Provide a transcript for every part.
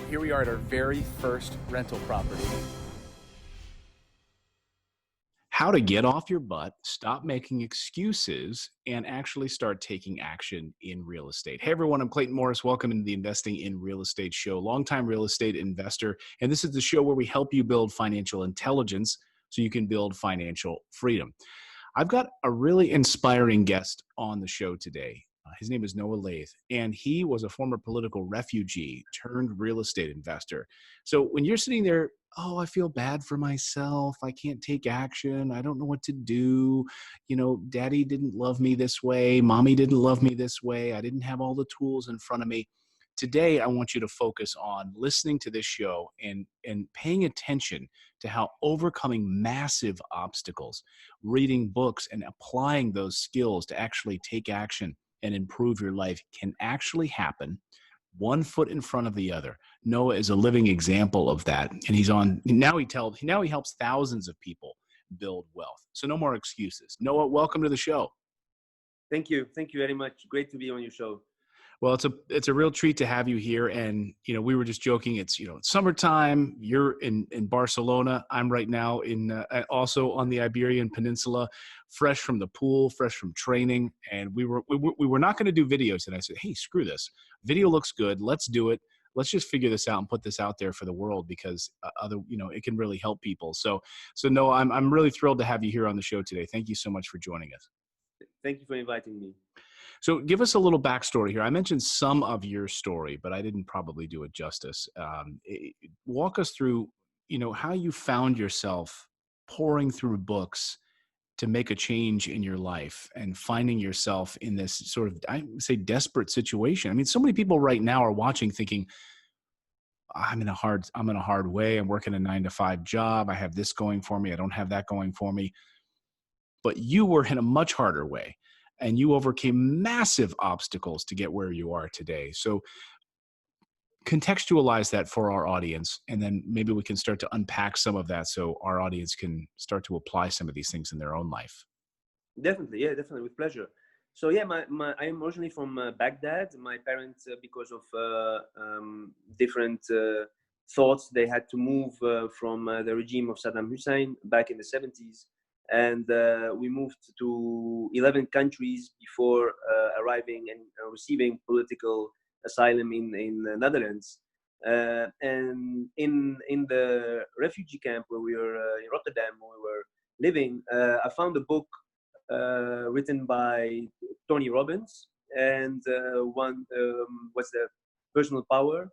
Here we are at our very first rental property. How to get off your butt, stop making excuses, and actually start taking action in real estate. Hey everyone, I'm Clayton Morris. Welcome to the Investing in Real Estate show. Longtime real estate investor, and this is the show where we help you build financial intelligence so you can build financial freedom. I've got a really inspiring guest on the show today. His name is Noah Laith, and he was a former political refugee turned real estate investor. So when you're sitting there, oh, I feel bad for myself. I can't take action. I don't know what to do. You know, daddy didn't love me this way. Mommy didn't love me this way. I didn't have all the tools in front of me. Today, I want you to focus on listening to this show and paying attention to how overcoming massive obstacles, reading books and applying those skills to actually take action and improve your life can actually happen one foot in front of the other. Noah is a living example of that. And now he helps thousands of people build wealth. So no more excuses. Noah, welcome to the show. Thank you. Thank you very much. Great to be on your show. Well, it's a real treat to have you here. And, you know, we were just joking. It's summertime. You're in Barcelona. I'm right now also on the Iberian Peninsula, fresh from the pool, fresh from training. And we were not going to do videos. And I said, hey, screw this. Video looks good. Let's do it. Let's just figure this out and put this out there for the world because it can really help people. So Noah, I'm really thrilled to have you here on the show today. Thank you so much for joining us. Thank you for inviting me. So give us a little backstory here. I mentioned some of your story, but I didn't probably do it justice. Walk us through, how you found yourself pouring through books to make a change in your life and finding yourself in this sort of, I would say, desperate situation. I mean, so many people right now are watching thinking, I'm in a hard way. I'm working a 9-to-5 job. I have this going for me. I don't have that going for me. But you were in a much harder way. And you overcame massive obstacles to get where you are today. So contextualize that for our audience, and then maybe we can start to unpack some of that so our audience can start to apply some of these things in their own life. Definitely. Yeah, definitely. With pleasure. So yeah, I am originally from Baghdad. My parents, because of different thoughts, they had to move from the regime of Saddam Hussein back in the 70s. And we moved to 11 countries before arriving and receiving political asylum in the Netherlands. And in the refugee camp where we were in Rotterdam, where we were living, I found a book written by Tony Robbins, and one was the Personal Power.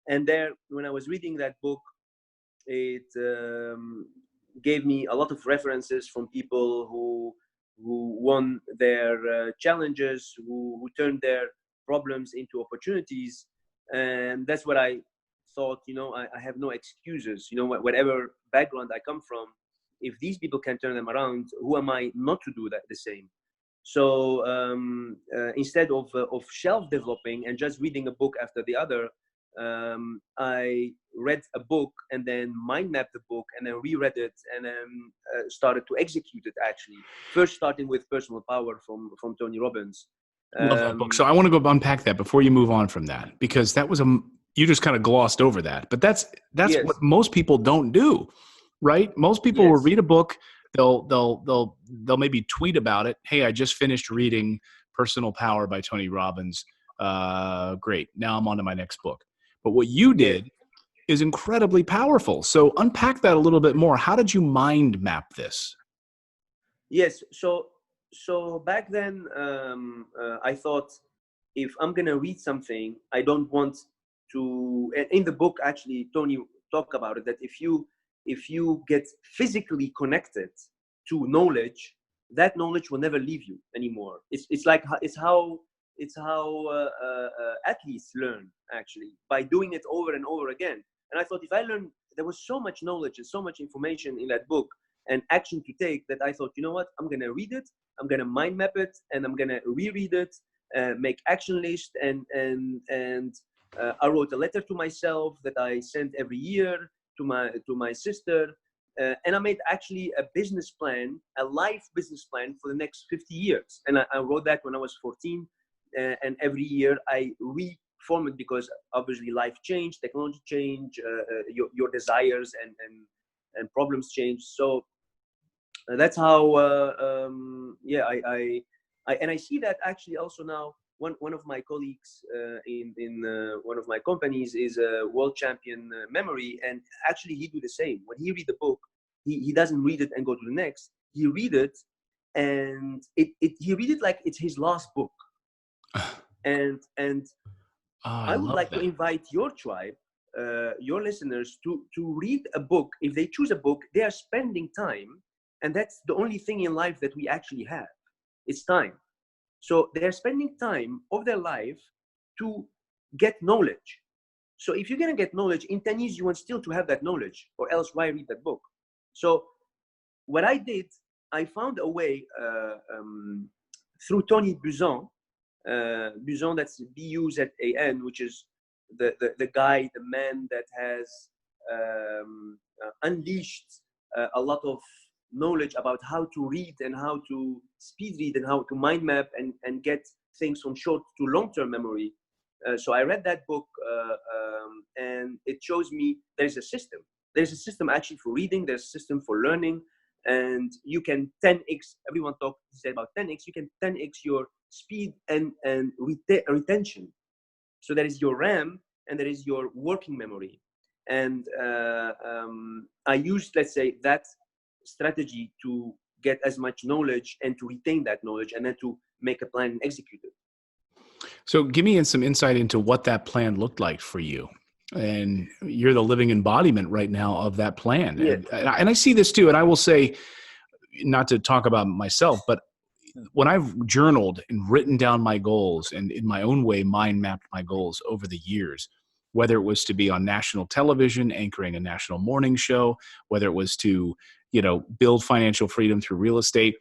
And there, when I was reading that book, it gave me a lot of references from people who won their challenges, who turned their problems into opportunities. And that's what I thought, I have no excuses, whatever background I come from, if these people can turn them around, who am I not to do that the same? So instead of shelf developing and just reading a book after the other, I read a book and then mind mapped the book and then reread it and then started to execute it, actually. First starting with Personal Power from Tony Robbins. Love that book. So I want to go unpack that before you move on from that, because that was you just kind of glossed over that, but that's yes. What most people don't do, right? Most people will read a book. They'll maybe tweet about it. Hey, I just finished reading Personal Power by Tony Robbins. Great. Now I'm on to my next book. But what you did is incredibly powerful. So unpack that a little bit more. How did you mind map this? Yes. So back then, I thought, if I'm going to read something, I don't want to, and in the book, actually, Tony talked about it, that if you get physically connected to knowledge, that knowledge will never leave you anymore. It's how athletes learn, actually, by doing it over and over again. And I thought, if I learn, there was so much knowledge and so much information in that book and action to take, that I thought, you know what, I'm going to read it, I'm going to mind map it, and I'm going to reread it, make action list. And I wrote a letter to myself that I sent every year to my sister. And I made actually a business plan, a life business plan for the next 50 years. And I wrote that when I was 14. And every year I formed because obviously life changed, technology changed, your desires and problems changed. So that's how yeah, I see that actually also now. One of my colleagues in one of my companies is a world champion memory, and actually he do the same. When he read the book, he doesn't read it and go to the next. He read it, and he read it like it's his last book. And I I would love like to that. invite your tribe, your listeners, to read a book. If they choose a book, they are spending time, and that's the only thing in life that we actually have. It's time. So they're spending time of their life to get knowledge. So if you're going to get knowledge in 10 years, you want still to have that knowledge, or else why read that book? So what I did, I found a way through Tony Buzan, Buzan, that's Buzan, which is the guy, the man that has unleashed a lot of knowledge about how to read and how to speed read and how to mind map and get things from short to long-term memory. So I read that book and it shows me there's a system. There's a system actually for reading, there's a system for learning, and you can 10x, everyone talks about 10x, you can 10x your speed and retention. So there is your RAM and there is your working memory. And I used, let's say, that strategy to get as much knowledge and to retain that knowledge and then to make a plan and execute it. So give me some insight into what that plan looked like for you. And you're the living embodiment right now of that plan. Yeah. And I see this too. And I will say, not to talk about myself, but when I've journaled and written down my goals and in my own way mind mapped my goals over the years, whether it was to be on national television anchoring a national morning show, whether it was to build financial freedom through real estate,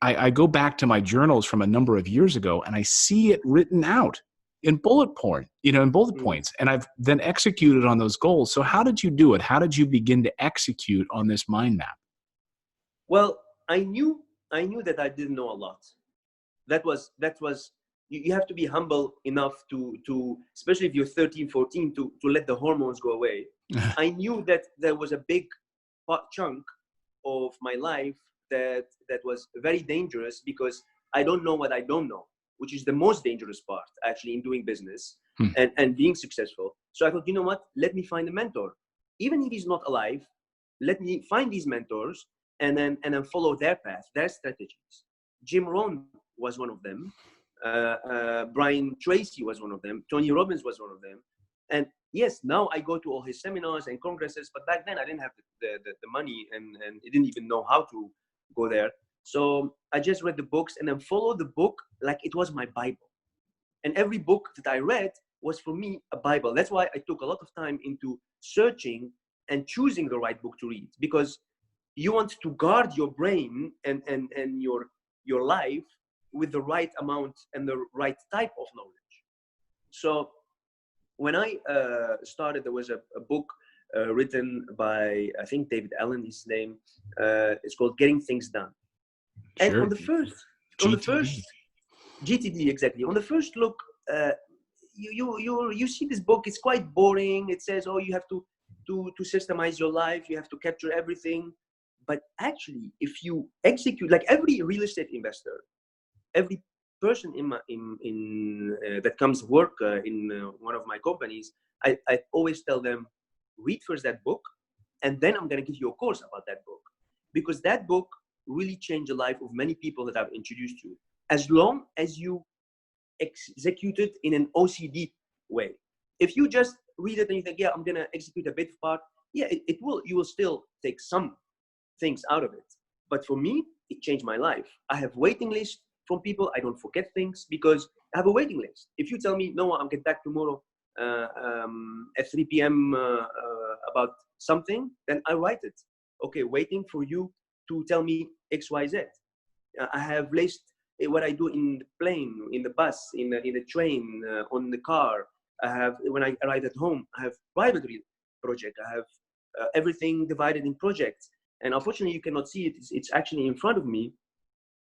I go back to my journals from a number of years ago and I see it written out in bullet points, and I've then executed on those goals. So how did you do it? How did you begin to execute on this mind map? Well, I knew that I didn't know a lot. That was you have to be humble enough to especially if you're 13, 14, to let the hormones go away. I knew that there was a big chunk of my life that was very dangerous because I don't know what I don't know, which is the most dangerous part actually in doing business and being successful. So I thought, you know what, let me find a mentor. Even if he's not alive, let me find these mentors and then follow their path, their strategies. Jim Rohn was one of them. Brian Tracy was one of them. Tony Robbins was one of them. And yes, now I go to all his seminars and congresses, but back then I didn't have the money and I didn't even know how to go there. So I just read the books and then followed the book like it was my Bible. And every book that I read was for me a Bible. That's why I took a lot of time into searching and choosing the right book to read, because you want to guard your brain and your life with the right amount and the right type of knowledge. So when I started, there was a book written by, I think, David Allen, his name. It's called Getting Things Done. And Sure. on the first GTD, exactly. On the first look, you see this book. It's quite boring. It says, oh, you have to systemize your life. You have to capture everything. But actually, if you execute, like every real estate investor, every person that comes work in one of my companies, I always tell them, read first that book, and then I'm going to give you a course about that book, because that book really changed the life of many people that I've introduced to, as long as you execute it in an OCD way. If you just read it and you think, yeah, I'm going to execute a bit part, yeah, you will still take some things out of it. But for me, it changed my life. I have waiting lists from people. I don't forget things because I have a waiting list. If you tell me, Noah, I'll get back tomorrow at 3 p.m. About something, then I write it. Okay, waiting for you to tell me X, Y, Z. I have list what I do in the plane, in the bus, in the train, on the car. I have, when I arrive at home, I have private project. I have everything divided in projects. And unfortunately, you cannot see it. It's actually in front of me.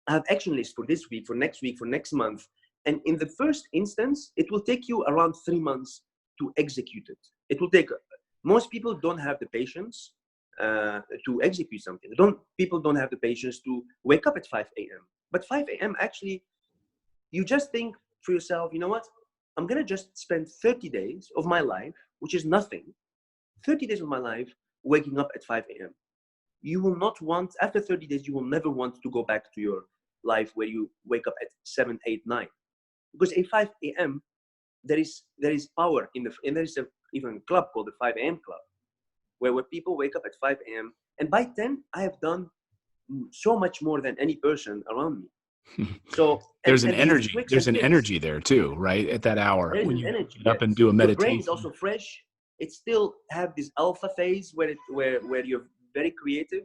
I have action lists for this week, for next month. And in the first instance, it will take you around 3 months to execute it. It will take, most people don't have the patience to execute something. People don't have the patience to wake up at 5 a.m. But 5 a.m. actually, you just think for yourself, you know what? I'm going to just spend 30 days of my life, which is nothing, 30 days of my life waking up at 5 a.m. You will not want, after 30 days, you will never want to go back to your life where you wake up at 7, 8, 9. Because at 5 a.m., there is power and there is even a club called the 5 a.m. club, where people wake up at 5 a.m. And by 10, I have done so much more than any person around me. So there's an and these energy. tricks There's and an tips, energy there too, right? At that hour there is when an you energy. get up and Yes. do a Your brain is meditation. also fresh. It still have this alpha phase where you're very creative.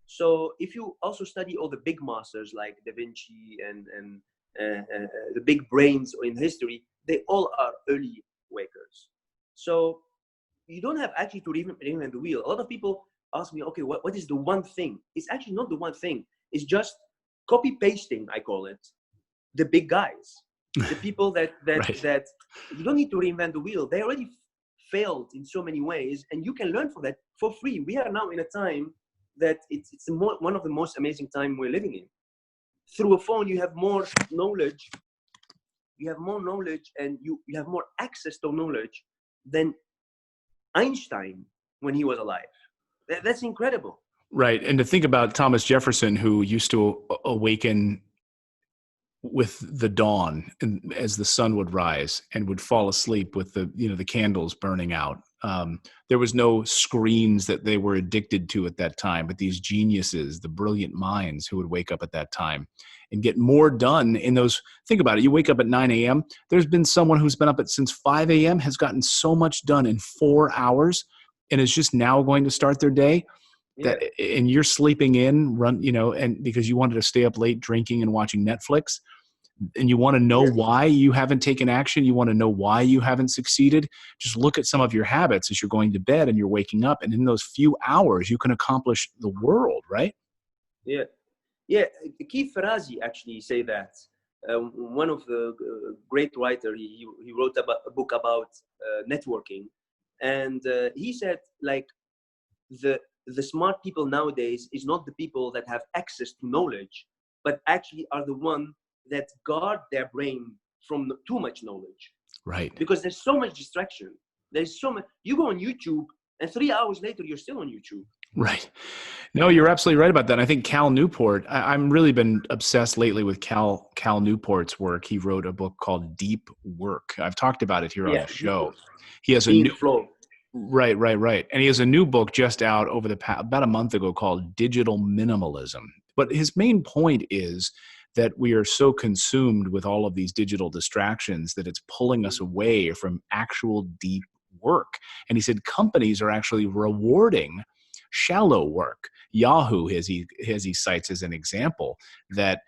So if you also study all the big masters like Da Vinci and the big brains in history, they all are early wakers. So you don't have actually to reinvent the wheel. A lot of people ask me, okay, what is the one thing? It's actually not the one thing. It's just copy pasting, I call it, the big guys, the people that Right. that you don't need to reinvent the wheel. They already failed in so many ways, and you can learn from that for free. We are now in a time that it's one of the most amazing time we're living in. Through a phone, you have more knowledge. You have more knowledge, and you have more access to knowledge than Einstein when he was alive. That's incredible. Right. And to think about Thomas Jefferson, who used to awaken with the dawn and as the sun would rise and would fall asleep with the candles burning out. There was no screens that they were addicted to at that time, but these geniuses, the brilliant minds who would wake up at that time and get more done in those. Think about it. You wake up at 9 a.m. There's been someone who's been up since 5 a.m. has gotten so much done in 4 hours and is just now going to start their day. Yeah. And you're sleeping in, and because you wanted to stay up late drinking and watching Netflix, and you want to know Yes. why you haven't taken action, you want to know why you haven't succeeded, just look at some of your habits as you're going to bed and you're waking up. And in those few hours, you can accomplish the world, right? Yeah. Yeah. Keith Ferrazzi actually say that. One of the great writer, he wrote a book about networking. And he said, like, the smart people nowadays is not the people that have access to knowledge, but actually are the one that guard their brain from too much knowledge. Right. Because there's so much distraction. There's so much. You go on YouTube, and 3 hours later, you're still on YouTube. Right. No, you're absolutely right about that. I think Cal Newport, I'm really been obsessed lately with Cal Newport's work. He wrote a book called Deep Work. I've talked about it here on the show. He has Being flow. Right. And he has a new book just out about a month ago called Digital Minimalism. But his main point is that we are so consumed with all of these digital distractions that it's pulling us away from actual deep work. And he said companies are actually rewarding shallow work. Yahoo, as he cites as an example, that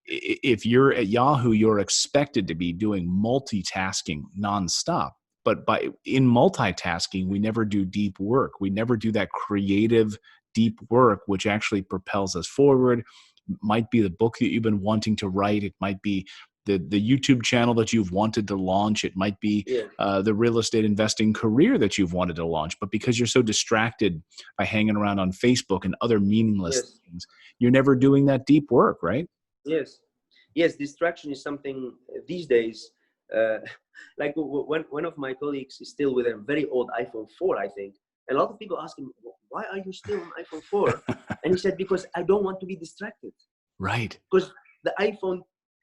if you're at Yahoo, you're expected to be doing multitasking nonstop. But in multitasking, we never do deep work. We never do that creative deep work, which actually propels us forward. Might be the book that you've been wanting to write. It might be the YouTube channel that you've wanted to launch. It might be the real estate investing career that you've wanted to launch. But because you're so distracted by hanging around on Facebook and other meaningless things, you're never doing that deep work, right? Yes. Distraction is something these days. Like one of my colleagues is still with a very old iPhone 4, I think. And a lot of people ask him, why are you still on iPhone 4? And he said, because I don't want to be distracted. Right. Because the iPhone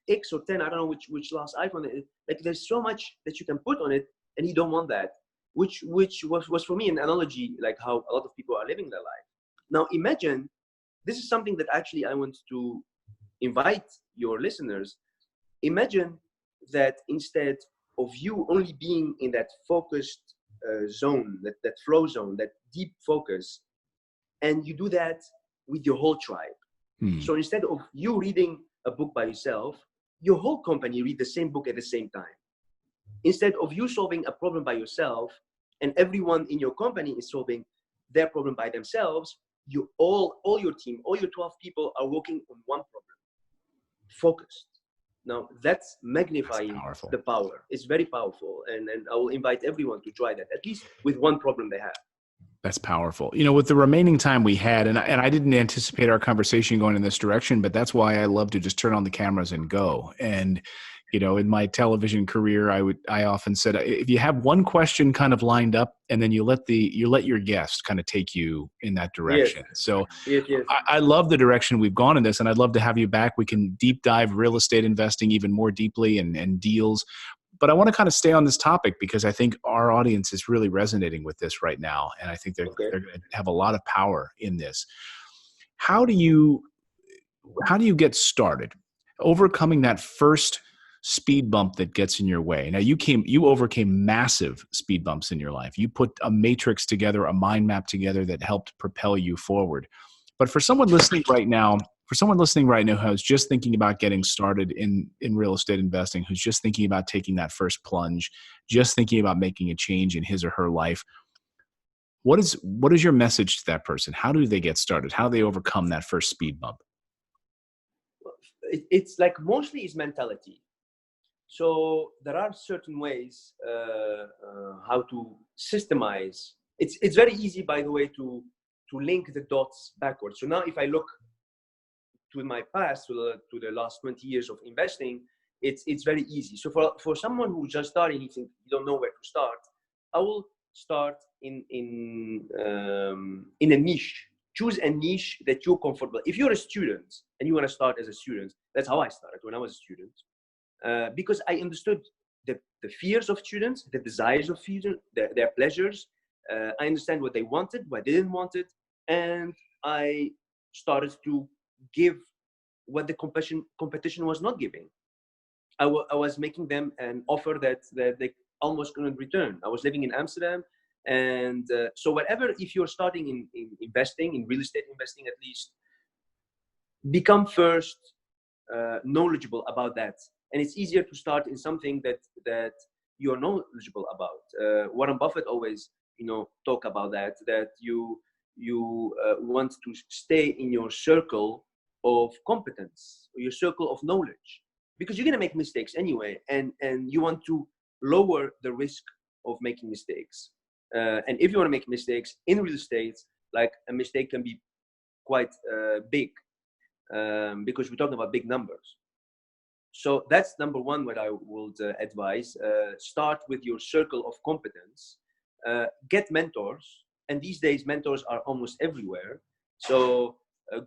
X or 10, I don't know which last iPhone, like there's so much that you can put on it, and you don't want that, which was for me an analogy, like how a lot of people are living their life. Now imagine, this is something that actually I want to invite your listeners. Imagine that instead of you only being in that focused zone, that flow zone, that deep focus, and you do that with your whole tribe. So instead of you reading a book by yourself, your whole company read the same book at the same time. Instead of you solving a problem by yourself and everyone in your company is solving their problem by themselves, all your team, all your 12 people are working on one problem, focused. Now that's That's magnifying powerful. the power. It's very powerful. And I will invite everyone to try that, at least with one problem they have. That's powerful. You know, with the remaining time we had, and I didn't anticipate our conversation going in this direction, but that's why I love to just turn on the cameras and go. And, you know, in my television career, I often said, if you have one question kind of lined up, and then you let your guest kind of take you in that Yes, direction. So yes. I love the direction we've gone in this, and I'd love to have you back. We can deep dive real estate investing even more deeply and deals. But I want to kind of stay on this topic because I think our audience is really resonating with this right now. And I think Okay. they're going to have a lot of power in this. How do you get started overcoming that first speed bump that gets in your way? Now you overcame massive speed bumps in your life. You put a matrix together, a mind map together that helped propel you forward. But for someone listening right now, who's just thinking about getting started in real estate investing, who's just thinking about taking that first plunge, just thinking about making a change in his or her life, what is your message to that person? How do they get started? How do they overcome that first speed bump? It's like mostly is mentality. So there are certain ways how to systemize. It's very easy, by the way, to link the dots backwards. So now if I look to my past, to the last 20 years of investing, it's very easy. So for someone who just starting, you don't know where to start, I will start in a niche. Choose a niche that you're comfortable. If you're a student and you want to start as a student, that's how I started when I was a student, because I understood the fears of students, the desires of students, their pleasures. I understand what they wanted, what they didn't want it, and I started to give what the competition was not giving. I was making them an offer that they almost couldn't return. I was living in Amsterdam, and so whatever, if you're starting in investing, in real estate investing at least, become first knowledgeable about that. And it's easier to start in something that you're knowledgeable about. Warren Buffett always, talk about that you want to stay in your circle of competence, or your circle of knowledge, because you're going to make mistakes anyway, and you want to lower the risk of making mistakes. And if you want to make mistakes in real estate, like a mistake can be quite big, because we're talking about big numbers. So that's number one, what I would advise. Start with your circle of competence. Get mentors. And these days, mentors are almost everywhere. So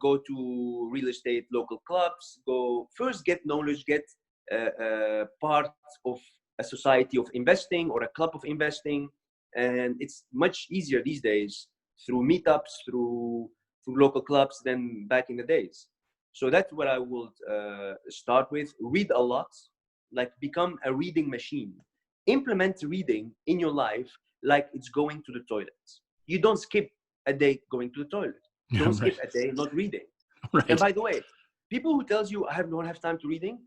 go to real estate local clubs. Go first, get knowledge, get part of a society of investing or a club of investing. And it's much easier these days through meetups, through local clubs than back in the days. So that's what I would start with. Read a lot, like become a reading machine. Implement reading in your life like it's going to the toilet. You don't skip a day going to the toilet. You don't skip a day not reading. Right. And by the way, people who tells you I don't have time to reading,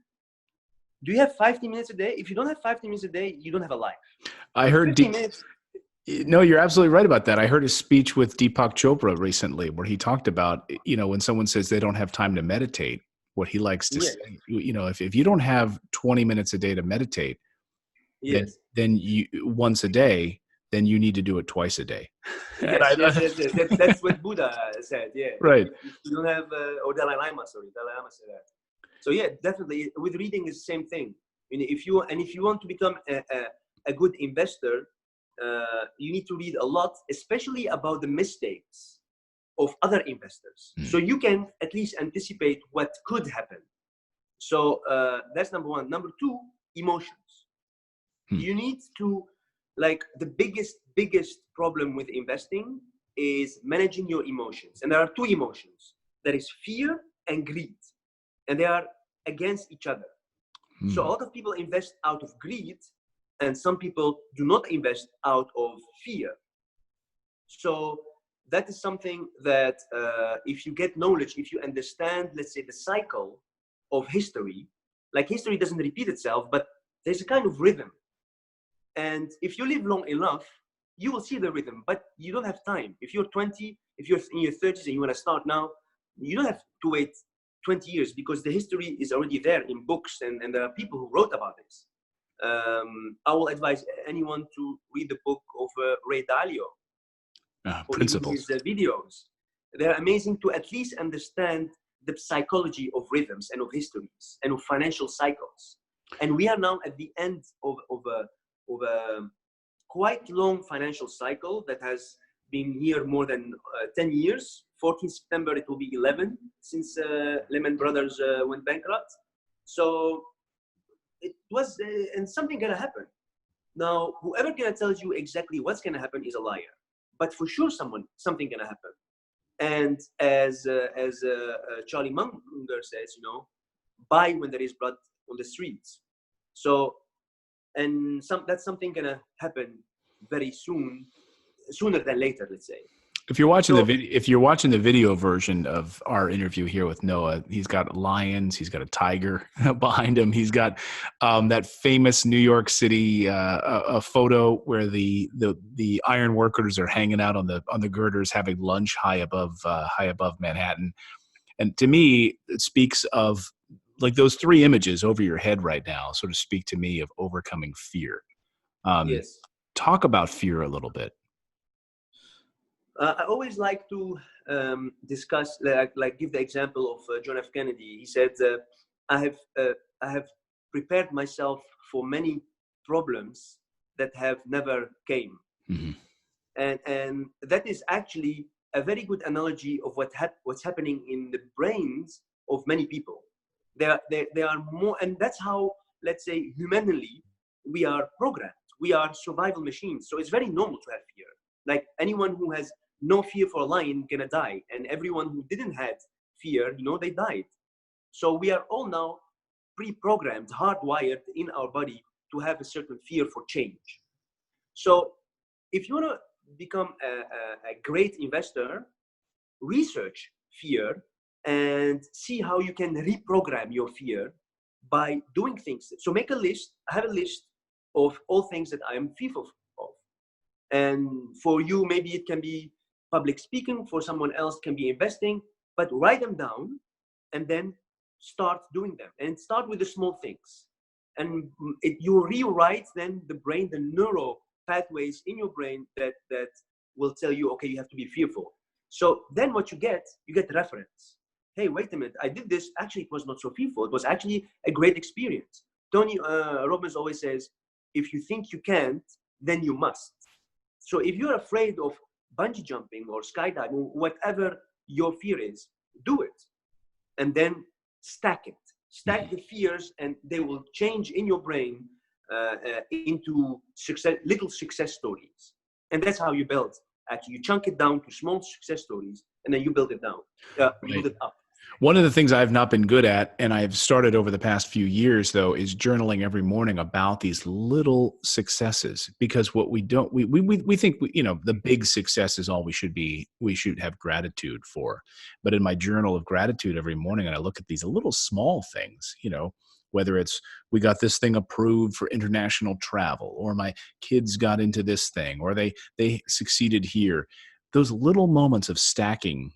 do you have 15 minutes a day? If you don't have 15 minutes a day, you don't have a life. I heard 15 minutes. No, you're absolutely right about that. I heard a speech with Deepak Chopra recently where he talked about, when someone says they don't have time to meditate, what he likes to say, if you don't have 20 minutes a day to meditate, then you once a day, then you need to do it twice a day. Yes. That's what Buddha said. Yeah. Right. If you don't have, or Dalai Lama said that. So yeah, definitely with reading is the same thing. If you want to become a good investor, you need to read a lot, especially about the mistakes of other investors. So you can at least anticipate what could happen. So that's number one. Number two, emotions. You need to, like, the biggest problem with investing is managing your emotions. And there are two emotions. There is fear and greed. And they are against each other. So a lot of people invest out of greed, and some people do not invest out of fear. So that is something that if you get knowledge, if you understand, let's say, the cycle of history, like history doesn't repeat itself, but there's a kind of rhythm. And if you live long enough, you will see the rhythm, but you don't have time. If you're 20, if you're in your 30s and you want to start now, you don't have to wait 20 years, because the history is already there in books, and there are people who wrote about this. I will advise anyone to read the book of Ray Dalio, or even his Principles. videos. They're amazing to at least understand the psychology of rhythms and of histories and of financial cycles. And we are now at the end of a quite long financial cycle that has been here more than 10 years. 14 September, it will be 11 since Lehman Brothers went bankrupt. So it was, and something gonna happen. Now, whoever gonna tells you exactly what's gonna happen is a liar. But for sure, something gonna happen. And as Charlie Munger says, buy when there is blood on the streets. So, and that's something gonna happen very soon, sooner than later, let's say. If you're watching the video version of our interview here with Noah, he's got lions, he's got a tiger behind him. He's got that famous New York City a photo where the iron workers are hanging out on the girders having lunch high above Manhattan. And to me, it speaks of, like, those three images over your head right now sort of speak to me of overcoming fear. Yes. Talk about fear a little bit. I always like to discuss, like give the example of John F. Kennedy. He said, I have prepared myself for many problems that have never came. Mm-hmm. And that is actually a very good analogy of what's happening in the brains of many people. They are more, and that's how, let's say, humanly, we are programmed. We are survival machines. So it's very normal to have fear. Like, anyone who has no fear for a lion gonna die, and everyone who didn't have fear, they died. So we are all now pre-programmed, hardwired in our body to have a certain fear for change. So if you want to become a great investor, research fear and see how you can reprogram your fear by doing things. So make a list. I have a list of all things that I am fearful of. And for you, maybe it can be public speaking. For someone else, can be investing. But write them down and then start doing them. And start with the small things. And you rewrite then the brain, the neural pathways in your brain that will tell you, okay, you have to be fearful. So then what you get reference. Hey, wait a minute, I did this. Actually, it was not so fearful. It was actually a great experience. Tony Robbins always says, if you think you can't, then you must. So if you're afraid of bungee jumping or skydiving, whatever your fear is, do it. And then stack it. Stack the fears, and they will change in your brain into little success stories. And that's how you build. Actually, you chunk it down to small success stories, and then you build it down. You build it up. One of the things I've not been good at, and I've started over the past few years, though, is journaling every morning about these little successes. Because what we don't, we think, the big success is all we should have gratitude for. But in my journal of gratitude every morning, and I look at these little small things, whether it's we got this thing approved for international travel, or my kids got into this thing, or they succeeded here. Those little moments of stacking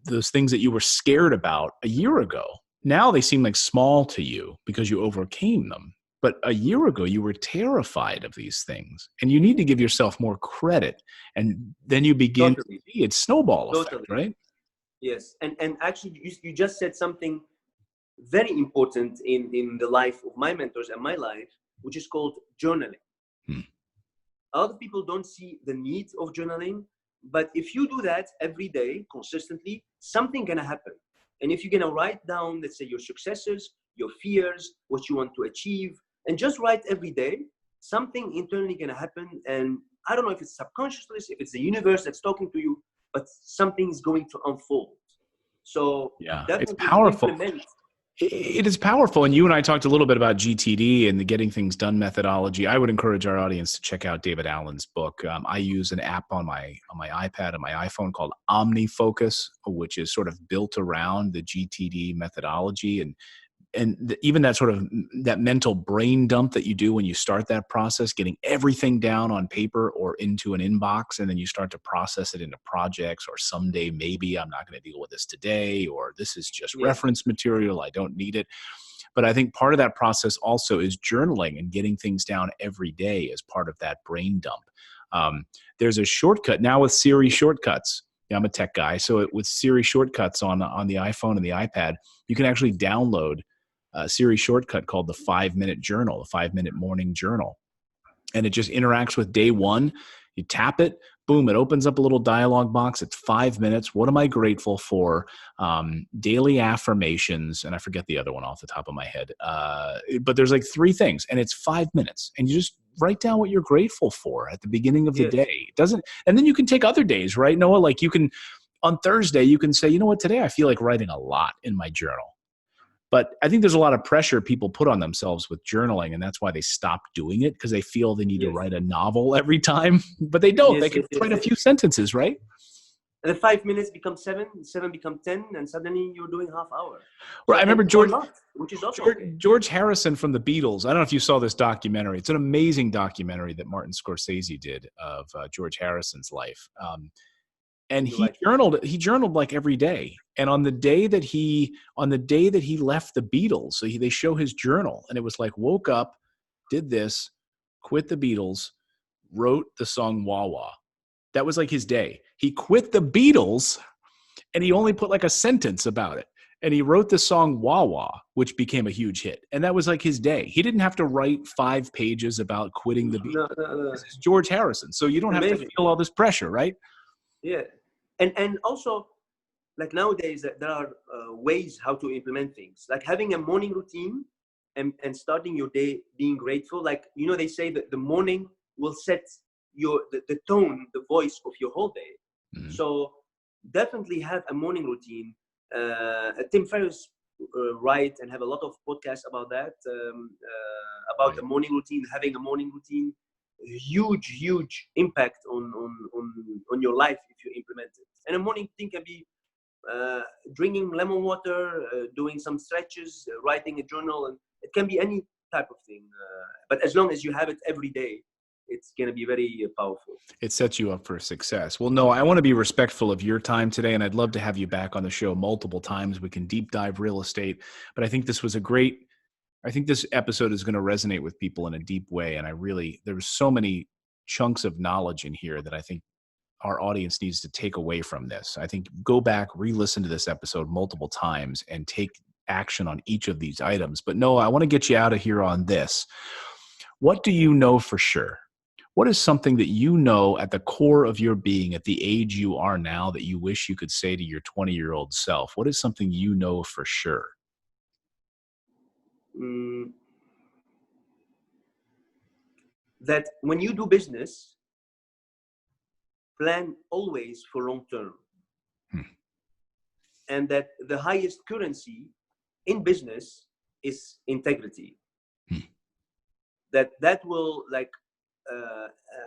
those things that you were scared about a year ago, now they seem like small to you because you overcame them. But a year ago, you were terrified of these things, and you need to give yourself more credit. And then you begin to see it's snowball effect, right? Yes. And actually, you just said something very important in the life of my mentors and my life, which is called journaling. A lot of people don't see the need of journaling. But if you do that every day, consistently, something gonna happen. And if you're gonna write down, let's say, your successes, your fears, what you want to achieve, and just write every day, something internally gonna happen. And I don't know if it's subconsciously, if it's the universe that's talking to you, but something is going to unfold. So it's powerful. It is powerful. And you and I talked a little bit about GTD and the getting things done methodology. I would encourage our audience to check out David Allen's book. I use an app on my iPad and my iPhone called OmniFocus, which is sort of built around the GTD methodology. And even that sort of that mental brain dump that you do when you start that process, getting everything down on paper or into an inbox, and then you start to process it into projects, or someday maybe I'm not going to deal with this today, or this is just Yeah. reference material, I don't need it. But I think part of that process also is journaling and getting things down every day as part of that brain dump. There's a shortcut now with Siri shortcuts. Yeah, I'm a tech guy. So with Siri shortcuts on the iPhone and the iPad, you can actually download a Siri shortcut called the 5-minute journal, the 5-minute morning journal. And it just interacts with day one. You tap it, boom, it opens up a little dialogue box. It's 5 minutes. What am I grateful for? Daily affirmations. And I forget the other one off the top of my head. But there's like 3 things, and it's 5 minutes. And you just write down what you're grateful for at the beginning of the Yes. day. And then you can take other days, right, Noah? Like you can, on Thursday, you can say, you know what, today I feel like writing a lot in my journal. But I think there's a lot of pressure people put on themselves with journaling, and that's why they stop doing it, because they feel they need to Yes. write a novel every time. But they don't. Yes, They can yes, write yes, a few sentences, right? And the 5 minutes become 7, 7 become 10, and suddenly you're doing half hour. Right. I remember George, which is also George, okay. George Harrison from the Beatles. I don't know if you saw this documentary. It's an amazing documentary that Martin Scorsese did of George Harrison's life. And he journaled like every day. And on the day that he left the Beatles, so they show his journal, and it was like, woke up, did this, quit the Beatles, wrote the song Wah Wah. That was like his day. He quit the Beatles, and he only put like a sentence about it. And he wrote the song Wah Wah, which became a huge hit. And that was like his day. He didn't have to write 5 pages about quitting the Beatles. No. This is George Harrison. So you don't have to feel all this pressure, right? Yeah. And also, like nowadays, there are ways how to implement things. Like having a morning routine and starting your day being grateful. Like, they say that the morning will set the tone, the voice of your whole day. Mm-hmm. So definitely have a morning routine. Tim Ferriss write and have a lot of podcasts about that, about the morning routine, having a morning routine. Huge impact on your life if you implement it. And a morning thing can be drinking lemon water, doing some stretches, writing a journal, and it can be any type of thing. But as long as you have it every day, it's going to be very powerful. It sets you up for success. Well, no, I want to be respectful of your time today, and I'd love to have you back on the show multiple times. We can deep dive real estate, but I think this episode is going to resonate with people in a deep way. And there's so many chunks of knowledge in here that I think our audience needs to take away from this. I think go back, re-listen to this episode multiple times and take action on each of these items. But Noah, I want to get you out of here on this. What do you know for sure? What is something that you know at the core of your being at the age you are now that you wish you could say to your 20-year-old self? What is something you know for sure? That when you do business, plan always for long term. And that the highest currency in business is integrity. That will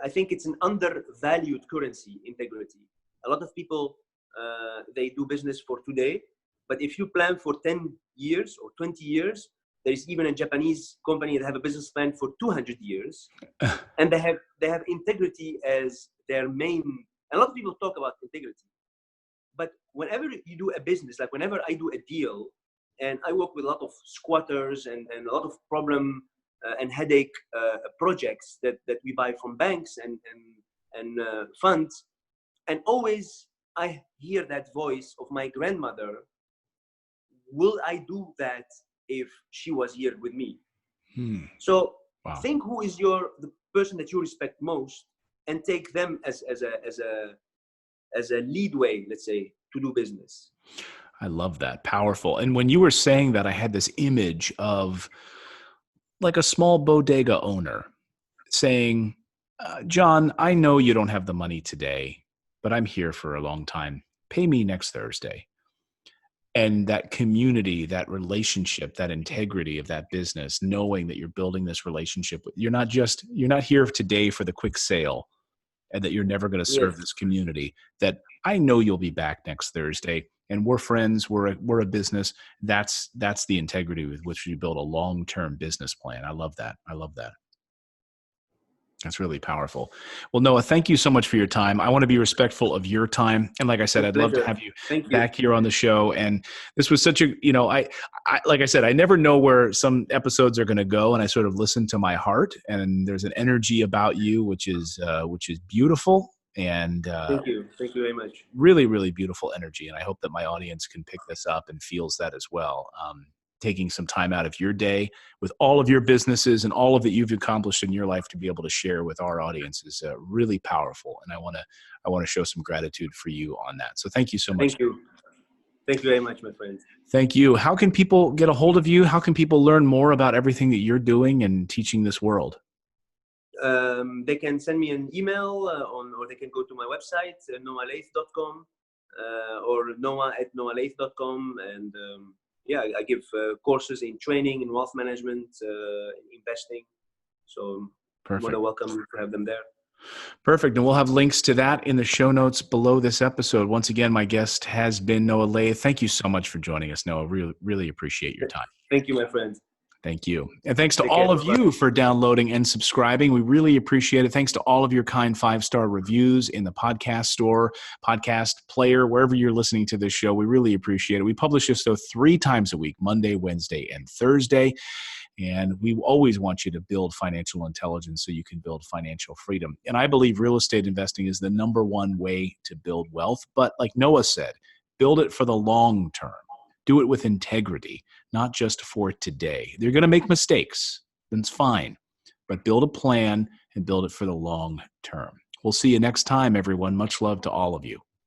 I think it's an undervalued currency, integrity. A lot of people, they do business for today, but if you plan for 10 years or 20 years, there's even a Japanese company that have a business plan for 200 years, and they have integrity as their main. A lot of people talk about integrity, but whenever you do a business, like whenever I do a deal, and I work with a lot of squatters and a lot of problem and headache projects that we buy from banks and funds, and always I hear that voice of my grandmother. Will I do that if she was here with me? So think who is the person that you respect most, and take them as a lead way, let's say, to do business. I love that. Powerful. And when you were saying that, I had this image of like a small bodega owner saying, John, I know you don't have the money today, but I'm here for a long time. Pay me next Thursday. And that community, that relationship, that integrity of that business, knowing that you're building this relationship, you're not here today for the quick sale. and that you're never going to serve Yes. this community, that I know you'll be back next Thursday. And we're friends. We're a business. That's the integrity with which you build a long-term business plan. I love that. I love that. That's really powerful. Well, Noah, thank you so much for your time. I want to be respectful of your time. And like I said, With I'd love to pleasure. have you Thank you. back here on the show. And this was such a, I like I said, I never know where some episodes are going to go. And I sort of listen to my heart, and there's an energy about you, which is beautiful. And Thank you. Thank you very much. really, really beautiful energy. And I hope that my audience can pick this up and feels that as well. Taking some time out of your day with all of your businesses and all of that you've accomplished in your life to be able to share with our audience is really powerful. And I want to show some gratitude for you on that. So thank you so much. Thank you. Thank you very much, my friend. Thank you. How can people get a hold of you? How can people learn more about everything that you're doing and teaching this world? They can send me an email or they can go to my website, noahleith.com, or noah@noahleith.com. And I give courses in training, in wealth management, investing. So Perfect. more than welcome to have them there. Perfect. And we'll have links to that in the show notes below this episode. Once again, my guest has been Noah Laith. Thank you so much for joining us, Noah. Really, really appreciate your time. Thank you, my friend. Thank you. And thanks to Take all care. of you for downloading and subscribing. We really appreciate it. Thanks to all of your kind 5-star reviews in the podcast store, podcast player, wherever you're listening to this show. We really appreciate it. We publish this, though, 3 times a week, Monday, Wednesday, and Thursday. And we always want you to build financial intelligence so you can build financial freedom. And I believe real estate investing is the number one way to build wealth. But like Noah said, build it for the long term. Do it with integrity, not just for today. They're going to make mistakes. That's fine. But build a plan and build it for the long term. We'll see you next time, everyone. Much love to all of you.